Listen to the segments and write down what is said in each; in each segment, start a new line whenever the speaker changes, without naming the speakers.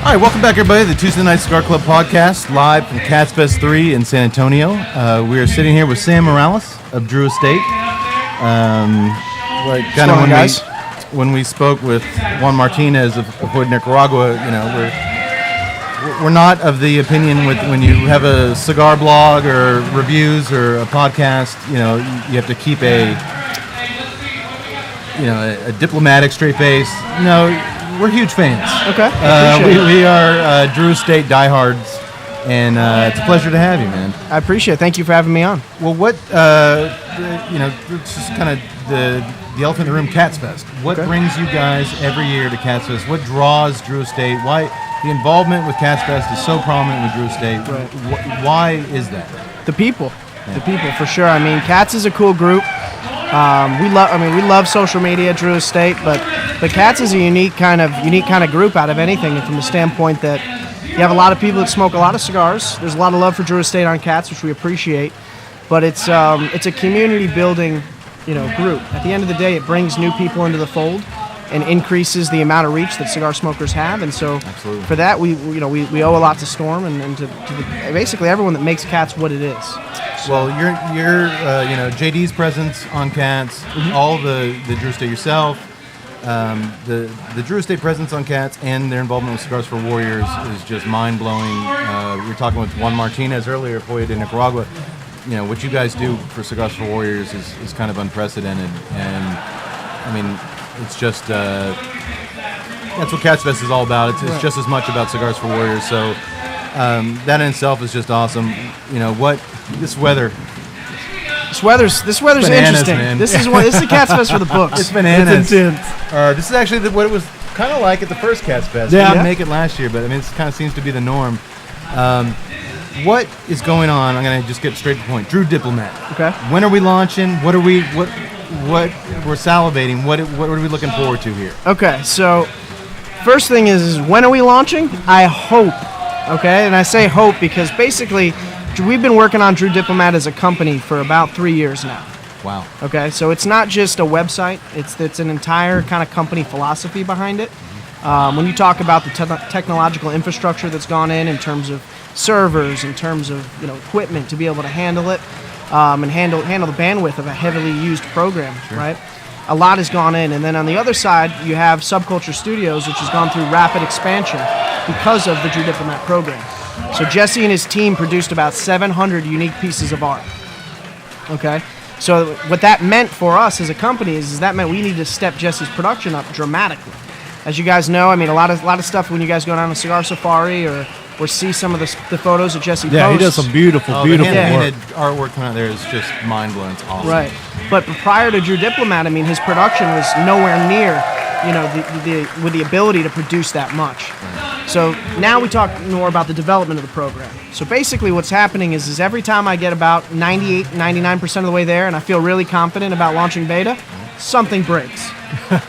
All right, welcome back, everybody, to the Tuesday Night Cigar Club podcast, live from Cats Fest 3 in San Antonio. We are sitting here with Sam Morales of Drew Estate. When we spoke with Juan Martinez of Hood, Nicaragua, we're not of the opinion when you have a cigar blog or reviews or a podcast, you have to keep a diplomatic straight face. No, we're huge fans.
Okay.
We are Drew Estate diehards, and it's a pleasure to have you, man.
I appreciate it. Thank you for having me on.
Well, it's just kind of the elephant in the room, Cats Fest. What brings you guys every year to Cats Fest? What draws Drew Estate? Why the involvement with Cats Fest is so prominent with Drew Estate?
Right.
Why is that?
The people. Yeah. The people, for sure. I mean, Cats is a cool group. We love social media, Drew Estate, but Cats is a unique kind of group out of anything, and from the standpoint that you have a lot of people that smoke a lot of cigars. There's a lot of love for Drew Estate on Cats, which we appreciate, but it's a community building, group. At the end of the day, it brings new people into the fold and increases the amount of reach that cigar smokers have, and so
Absolutely.
For that we owe a lot to Storm and to basically everyone that makes Cats what it is.
Well, your JD's presence on Cats, all the Drew Estate yourself, the Drew Estate presence on Cats, and their involvement with Cigars For Warriors is just mind-blowing. We were talking with Juan Martinez earlier, Hood, Nicaragua. What you guys do for Cigars For Warriors is kind of unprecedented, and I mean, it's just that's what Cats Fest is all about. It's just as much about Cigars For Warriors. So that in itself is just awesome. This weather's
bananas, interesting.
Man.
This is the Cats Fest for the books.
It's bananas.
It's intense.
This is actually what it was kind of like at the first Cats Fest.
Yeah.
We didn't make it last year, but I mean, it kind of seems to be the norm. What is going on? I'm gonna just get straight to the point. Drew Diplomat.
Okay.
When are we launching? What we're salivating? What are we looking forward to here?
Okay, so first thing is when are we launching? I hope. Okay, and I say hope because basically we've been working on Drew Diplomat as a company for about 3 years now.
Wow.
Okay, so it's not just a website. It's an entire kind of company philosophy behind it. When you talk about the technological infrastructure that's gone in terms of servers, in terms of equipment to be able to handle it, and handle the bandwidth of a heavily used program, right? A lot has gone in, and then on the other side you have Subculture Studios, which has gone through rapid expansion because of the Drew Diplomat program. So Jesse and his team produced about 700 unique pieces of art. Okay, so what that meant for us as a company is that meant we needed to step Jesse's production up dramatically. As you guys know, I mean, a lot of stuff when you guys go down a cigar safari or see some of the photos that Jesse posts.
Yeah, he does some beautiful work.
Artwork coming out there is just mind-blowing. It's awesome.
Right. But prior to Drew Diplomat, I mean, his production was nowhere near, with the ability to produce that much. Right. So now we talk more about the development of the program. So basically what's happening is every time I get about 98, 99% of the way there and I feel really confident about launching beta, something breaks.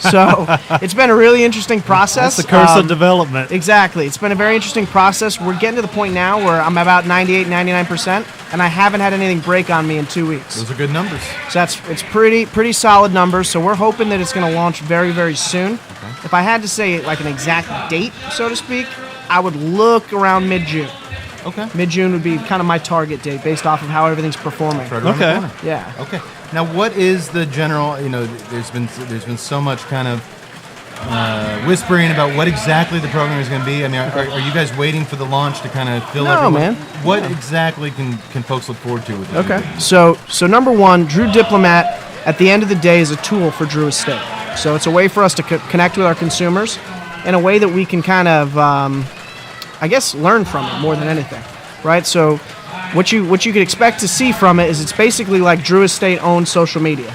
So it's been a really interesting process.
That's the curse of development.
Exactly. It's been a very interesting process. We're getting to the point now where I'm about 98, 99%, and I haven't had anything break on me in 2 weeks.
Those are good numbers.
So it's pretty solid numbers. So we're hoping that it's going to launch very, very soon. Okay. If I had to say like an exact date, so to speak, I would look around mid-June.
Okay.
Mid-June would be kind of my target date based off of how everything's performing.
Right around the corner.
Yeah.
Okay. Now, what is the general? There's been so much kind of whispering about what exactly the program is going to be. I mean, are you guys waiting for the launch to kind of fill everyone?
No, man.
What exactly can folks look forward to with it?
Okay. So number one, Drew Diplomat at the end of the day is a tool for Drew Estate. So it's a way for us to connect with our consumers in a way that we can kind of, learn from it more than anything, right? So what you could expect to see from it is it's basically like Drew Estate owned social media.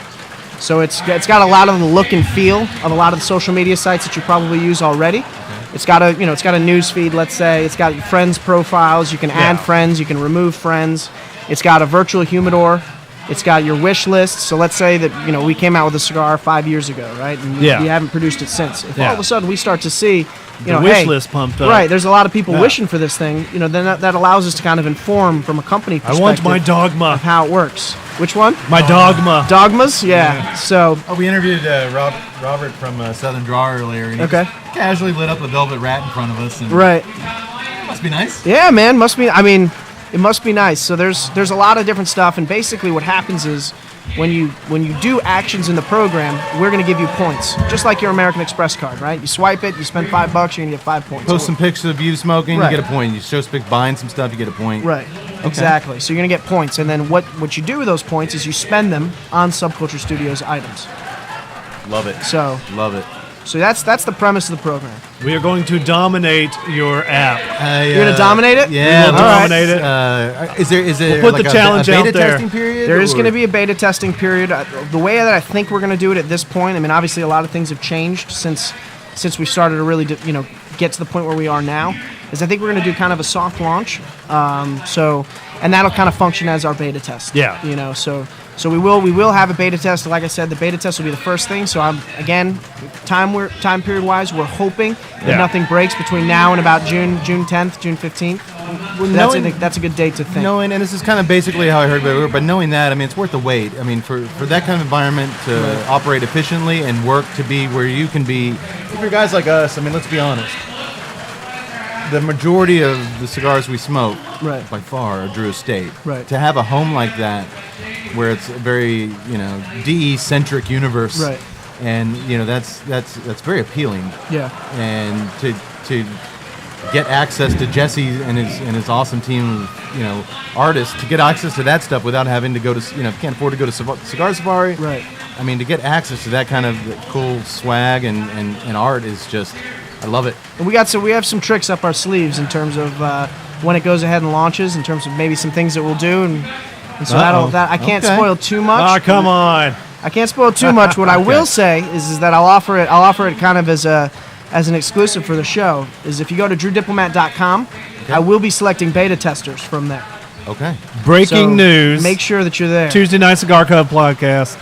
So it's got a lot of the look and feel of a lot of the social media sites that you probably use already. Okay. It's got a news feed, let's say. It's got friends profiles. You can add friends. You can remove friends. It's got a virtual humidor. It's got your wish list. So let's say that we came out with a cigar 5 years ago, right? And we haven't produced it since. If all of a sudden we start to see
the wish list pumped up.
Right, there's a lot of people wishing for this thing. Then that allows us to kind of inform from a company perspective.
I want my dogma
of how it works. Which one?
My dogma.
Dogmas? Yeah. So.
Oh, we interviewed Robert from Southern Draw earlier, and he just casually lit up a velvet rat in front of us. And
right.
Must be nice.
Yeah, man. Must be. I mean, it must be nice. So there's a lot of different stuff, and basically what happens is when you do actions in the program, we're going to give you points, just like your American Express card, right? You swipe it, you spend $5, you're going to get 5 points.
Post some pics of you smoking, you get a point. You show pics buying some stuff, you get a point.
Right. Okay. Exactly. So you're going to get points, and then what you do with those points is you spend them on Subculture Studios items.
Love it.
So
love it.
So that's the premise of the program.
We are going to dominate your app.
You're going to dominate it?
Yeah, we'll dominate it.
Is there
we'll put
like
the challenge
a beta
out there.
testing period?
There is going to be a beta testing period. The way that I think we're going to do it at this point, I mean, obviously a lot of things have changed since we started to really, get to the point where we are now, is I think we're going to do kind of a soft launch. And that'll kind of function as our beta test.
Yeah.
So we will have a beta test. Like I said, the beta test will be the first thing. So again, time period wise, we're hoping that nothing breaks between now and about June 10th, June 15th. That's a good date to think.
Knowing, and this is kind of basically how I heard about it, but knowing that, I mean, it's worth the wait. I mean, for that kind of environment to operate efficiently and work to be where you can be, if you're guys like us, I mean, let's be honest. The majority of the cigars we smoke, by far, are Drew Estate.
Right.
To have a home like that, where it's a very, DE-centric universe, and that's very appealing.
Yeah.
And to get access to Jesse and his awesome team of artists, to get access to that stuff without having to go to can't afford to go to Cigar Safari.
Right.
I mean, to get access to that kind of cool swag and art is just. I love it.
And we have some tricks up our sleeves in terms of when it goes ahead and launches, in terms of maybe some things that we'll do, and so I can't spoil too much.
Oh, come on!
I can't spoil too much. What I will say is that I'll offer it kind of as an exclusive for the show. Is if you go to drewdiplomat.com, I will be selecting beta testers from there.
Okay.
Breaking news.
Make sure that you're there.
Tuesday Night Cigar Club podcast.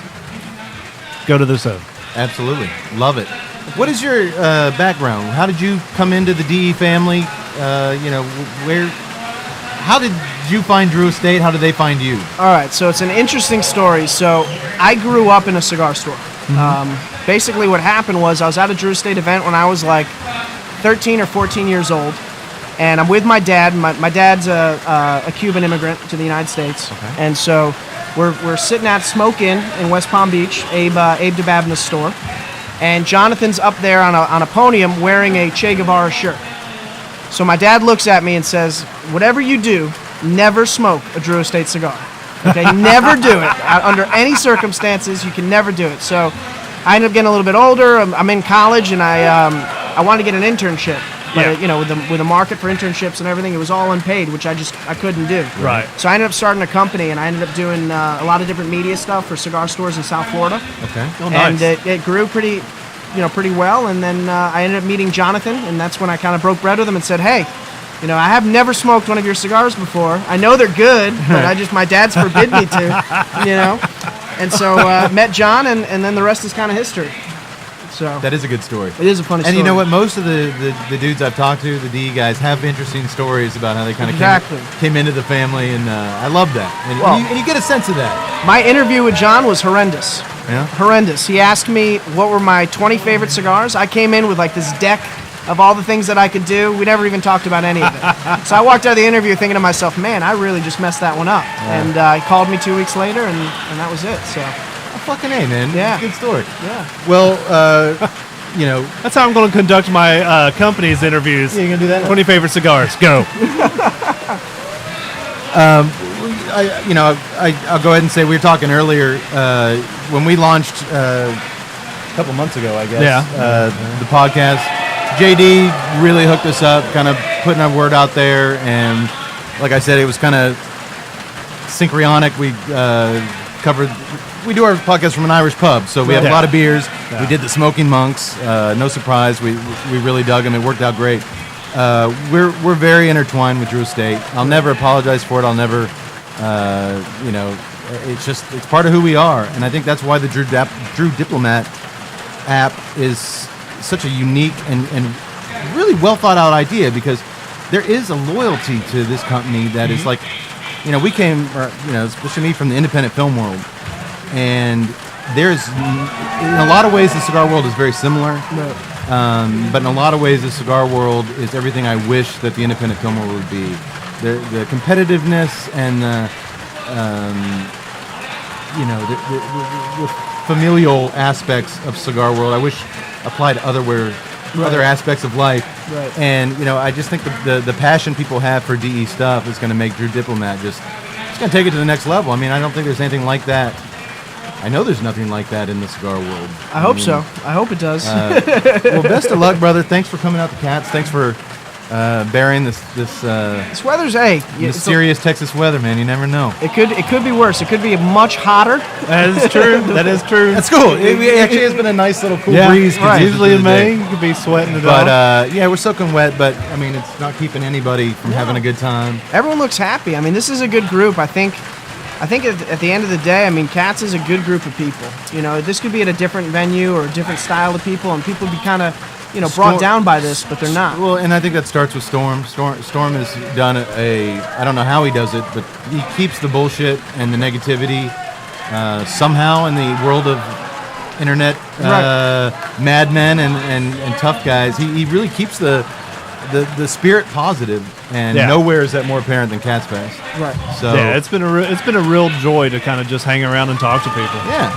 Go to the show.
Absolutely. Love it. What is your background? How did you come into the DE family? How did you find Drew Estate? How did they find you?
All right, so it's an interesting story. So I grew up in a cigar store. Mm-hmm. Basically what happened was I was at a Drew Estate event when I was like 13 or 14 years old, and I'm with my dad. My dad's a Cuban immigrant to the United States, and so we're sitting at Smoke Inn in West Palm Beach, Abe DeBabna's store. And Jonathan's up there on a podium wearing a Che Guevara shirt. So my dad looks at me and says, whatever you do, never smoke a Drew Estate cigar. Okay, never do it. Under any circumstances, you can never do it. So I ended up getting a little bit older. I'm in college, and I wanted to get an internship. But with the market for internships and everything, it was all unpaid, which I couldn't do.
Right.
So I ended up starting a company, and I ended up doing a lot of different media stuff for cigar stores in South Florida.
Okay.
Oh, nice.
And it grew pretty well. And then I ended up meeting Jonathan, and that's when I kind of broke bread with him and said, hey, I have never smoked one of your cigars before. I know they're good, but my dad's forbid me to, And so met John, and then the rest is kind of history. So
that is a good story.
It is a funny story.
And you know what? Most of the dudes I've talked to, the DE guys, have interesting stories about how they kind of came into the family, and I love that. And you get a sense of that.
My interview with John was horrendous.
Yeah?
Horrendous. He asked me what were my 20 favorite cigars. I came in with like this deck of all the things that I could do. We never even talked about any of it. So I walked out of the interview thinking to myself, man, I really just messed that one up. Yeah. And he called me 2 weeks later, and that was it. So.
Fucking A, man.
Yeah.
Good story.
Yeah.
Well,
that's how I'm going to conduct my company's interviews.
Yeah, you're going to do that?
20 favorite cigars. Go.
I'll go ahead and say we were talking earlier when we launched a couple months ago, I guess, the podcast. JD really hooked us up, kind of putting our word out there. And like I said, it was kind of synchronic. We do our podcast from an Irish pub, so we have a lot of beers. Yeah. We did the Smoking Monks. No surprise, we really dug them. It worked out great. We're very intertwined with Drew Estate. I'll never apologize for it. I'll never, it's part of who we are, and I think that's why the Drew Diplomat app is such a unique and really well thought out idea, because there is a loyalty to this company that is like we came, especially me, from the independent film world, and there's, in a lot of ways, the cigar world is very similar.
Right.
But in a lot of ways, the cigar world is everything I wish that the independent film world would be. The competitiveness and the familial aspects of cigar world, I wish applied other aspects of life.
Right.
And I just think the passion people have for DE stuff is going to make Drew Diplomat it's going to take it to the next level. I mean, I don't think there's anything like that. I know there's nothing like that in the cigar world.
I hope so. I hope it does.
Well, best of luck, brother. Thanks for coming out to Cats. Thanks for bearing this
This weather's
mysterious Texas weather, man. You never know.
It could be worse. It could be much hotter.
That is true. That is true.
That's cool. It actually has been a nice little cool breeze.
Right. Usually in May, you could be sweating it off.
But we're soaking wet. But I mean, it's not keeping anybody from having a good time.
Everyone looks happy. I mean, this is a good group. I think at the end of the day, I mean, Cats is a good group of people. This could be at a different venue or a different style of people, and people would be kind of, brought down by this, but they're not.
Well, and I think that starts with Storm. Storm has done I don't know how he does it, but he keeps the bullshit and the negativity somehow in the world of internet madmen and tough guys. He really keeps the spirit positive, and nowhere is that more apparent than Cats Fest.
Right.
So
it's been a real joy to kind of just hang around and talk to people.
Yeah,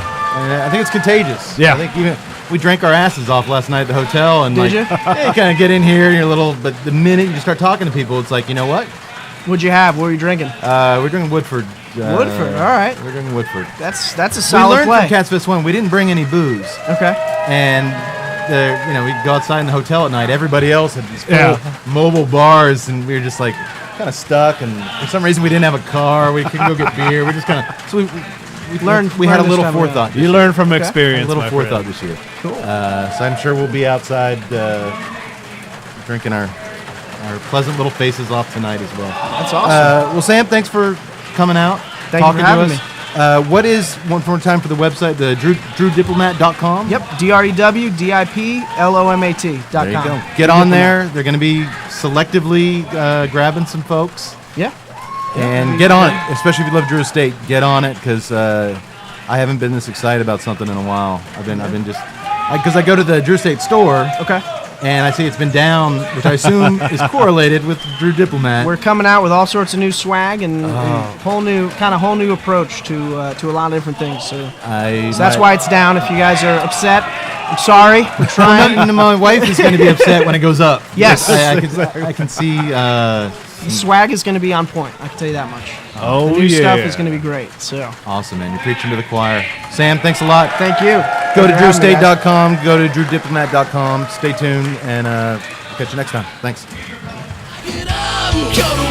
I think it's contagious.
Yeah.
I think even we drank our asses off last night at the hotel, and
Did you?
you kind of get in here and you're a little, but the minute you just start talking to people, it's like, you know what?
What'd you have? What were you drinking?
We're drinking Woodford.
Woodford. All right.
We're drinking Woodford.
That's a solid
we learned
play.
from Cats Fest 1, we didn't bring any booze.
Okay.
And we go outside in the hotel at night. Everybody else had these full mobile bars, and we were just like kind of stuck. And for some reason, we didn't have a car. We couldn't go get beer. We just kind of we learned. We had a little forethought.
You learn from experience.
A little forethought this year.
Cool.
So I'm sure we'll be outside drinking our pleasant little faces off tonight as well.
That's awesome.
Well, Sam, thanks for coming out.
Thank you for having me.
What is, one more time for the website, the DrewDiplomat.com?
Yep, DrewDiplomat.com.
There you go. Get on there. They're going to be selectively grabbing some folks.
Yeah.
And get on it, especially if you love Drew Estate. Get on it, because I haven't been this excited about something in a while. I've been just, because I go to the Drew Estate store.
Okay.
And I see it's been down, which I assume is correlated with Drew Diplomat.
We're coming out with all sorts of new swag and whole new approach to a lot of different things. So that's why it's down. If you guys are upset, I'm sorry. We're trying.
My wife is going to be upset when it goes up.
Yes,
I can see.
The swag is going to be on point. I can tell you that much.
Oh,
the new stuff is going to be great. So
awesome, man! You're preaching to the choir. Sam, thanks a lot.
Thank you.
Go to DrewState.com. Go to DrewDiplomat.com. Stay tuned, and catch you next time. Thanks.
Get up, go to